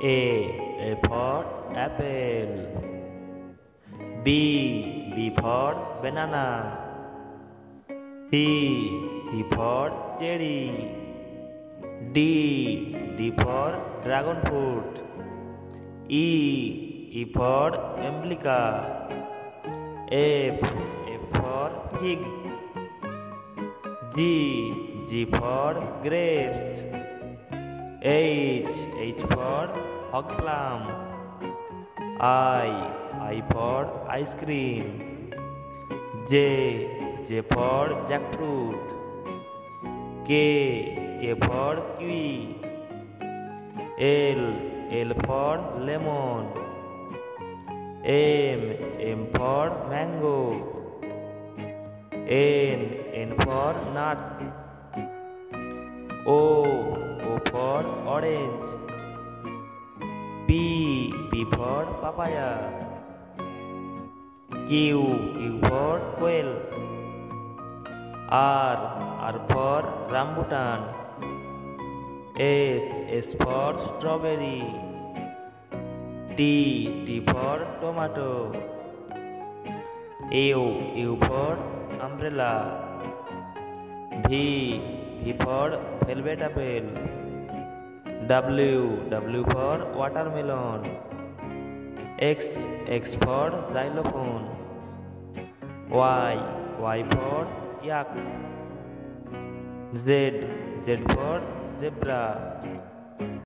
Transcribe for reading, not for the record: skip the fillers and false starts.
A for apple. B for banana. C for cherry. D for dragon fruit. E for umbilica. F for fig. G for grapes. H for hog plum. I for ice cream. J for jackfruit. K for kiwi. L for lemon. M for mango. N for nut. O for orange. P for papaya. Q for quail. R for rambutan. S for strawberry. T for tomato. U for umbrella. V for velvet apple. W for watermelon. X for xylophone. Y for yak. Z for zebra.